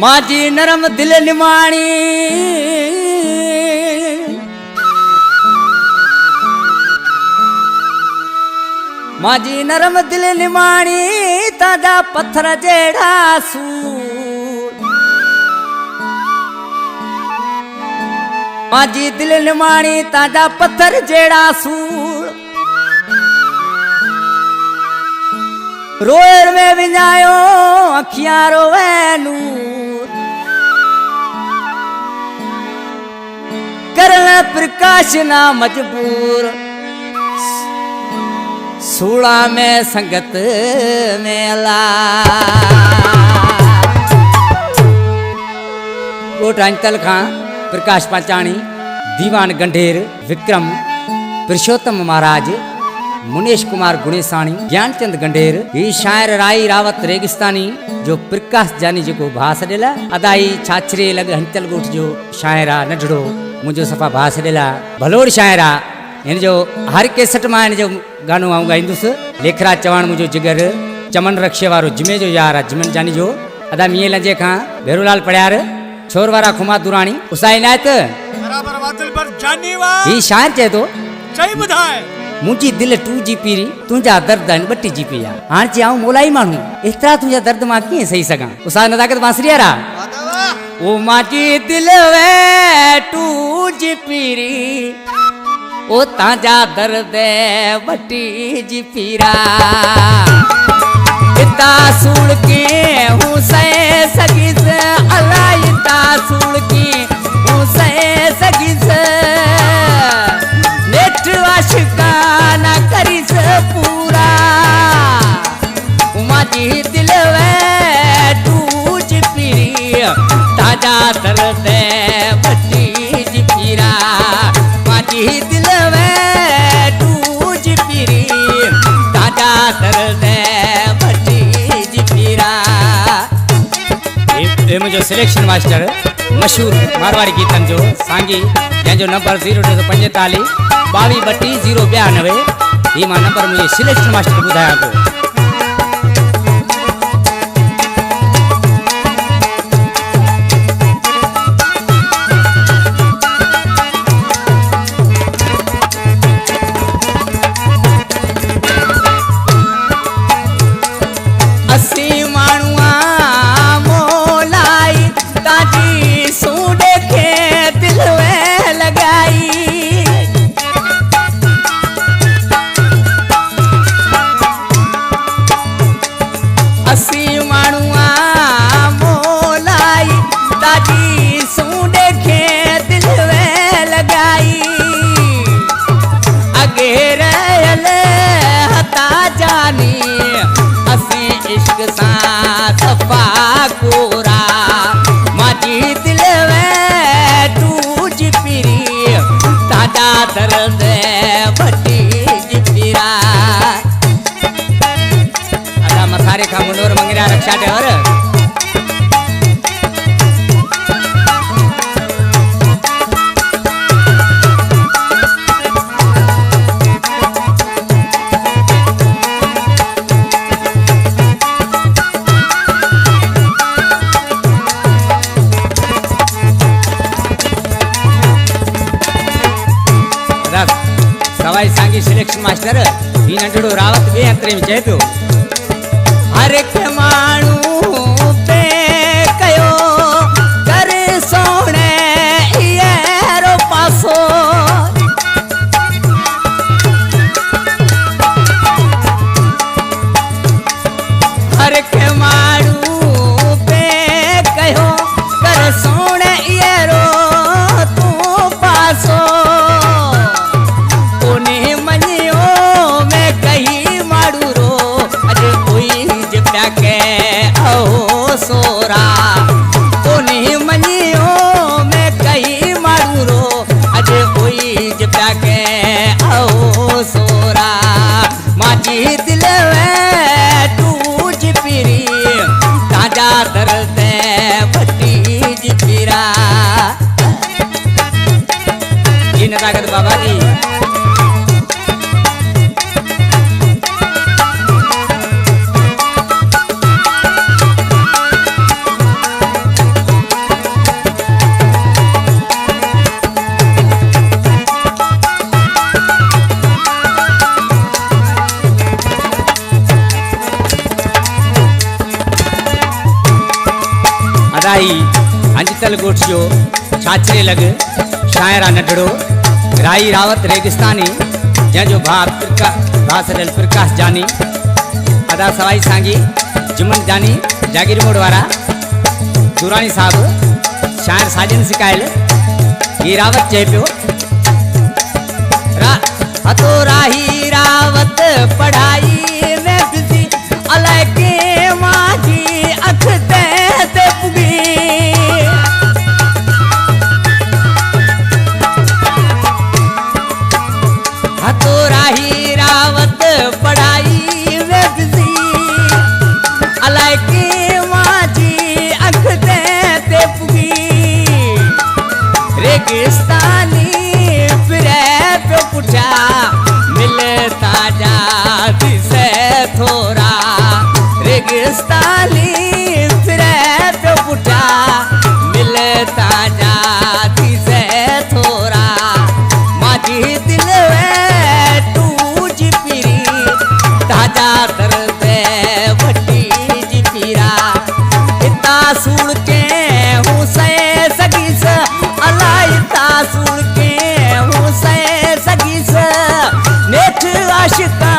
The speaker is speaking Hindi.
माजी नरम दिल निमाणी माजी नरम दिल निमाणी ताजा पत्थर जेड़ा सूर माजी दिल निमाणी ताजा पत्थर जेड़ा सूर रोएर में विञायो अखियां रोवे नूर करना प्रकाश ना मजबूर सूड़ा में संगत मेला गोटांचल खां प्रकाश पाचाणी दीवान गंढेर विक्रम पुरुषोत्तम महाराज मुनेश कुमार गुणेसाणी ज्ञानचंद गंढेर ये शायर राई रावत रेगिस्तानी जो प्रकाश जानी जो भास डेला अदाई छाछरे लग हंचल गोठ जो शायरा नढड़ो मुझो सफा भास डेला भलोड़ शायरा इन जो हर केसट मां इन जो गानो आऊं गाइंदुस लेखराज चवाण मुझो जिगर चमन रक्षे वारो जिमे जो यार जिमन जानी जो अदा मिये लजे खां भेरूलाल पड़यार छोर वारा खुमा दुराणी उसाई नायत बराबर वादल पर जानी वा ये शायर चे तो सही बुधाए मुझी दिल 2 पीरी तुझा दर्द 32 पिया हां चे आऊं मोलाई मानू इतरा तुझा दर्द मां की सही सगा उसा नदाकत बांसरियारा ओ माजी दिल वे 2 पीरी ओ ताजा दर्द 32 पीरा इता सूल के हूं से सगिस अल्लाह इता सूल के हूं से सगिस नेठ आशिकाना करिस पूरा उमाजी दिल वे 2 पीरी ताजा दर्द 32 पीरा माजी दिल वे 2 पीरी ताजा दर्द 32 पीरा ये मुझे सिलेक्शन मास्टर मशहूर मारवाड़ी गीतन जो सांगी जंहिंजो नंबर 0245 22 092 ये मां नंबर मुझे सिलेक्शन मास्टर बुधाया तो सवाई सांगी सिलेक्शन मास्टर ही नंढड़ो रावत बे अंतरे में चए पियो हर एक माण्हू पे कयो कर सोणे येरो पासो हर एक माण्हू पे कयो कर सोणे येरो तू पासो सोरा कोनी मनियो मैं कही मारू रो अजे कोई जप्या के आओ सोरा माजी दिल वे 2 पीरी ताजा दर्द 32 पीरा इन स्वागत बाबा जी। अदाई अंजतल गोठियो छाछरे लग शायरा नडड़ो राई रावत रेगिस्तानी जंहिंजो भासडल प्रकाश जानी अदा सवाई सांगी जुमन जानी जागीर मोड़ वारा दुरानी साहब शायर साजन सिकायल ये रावत चए पियो हतो राही रावत पढ़ाई में बिजी अलाए के माजी अख ते पुगी हतो राही रावत पढ़ाई में बिजी अलाए के माजी अख ते पुगी रेगिस्तानी फिरे पे पुठा मिलता जाती से थोड़ा रेगिस्तानी फिरे पे पुठा मिलता जाती से थोड़ा माजी दिल में टूज पीरी ताजा दर्द वटी जी पीरा इतना सुन के हूँ से सगीस अला इतना सुन के हूँ से सगीस नेठ आशिका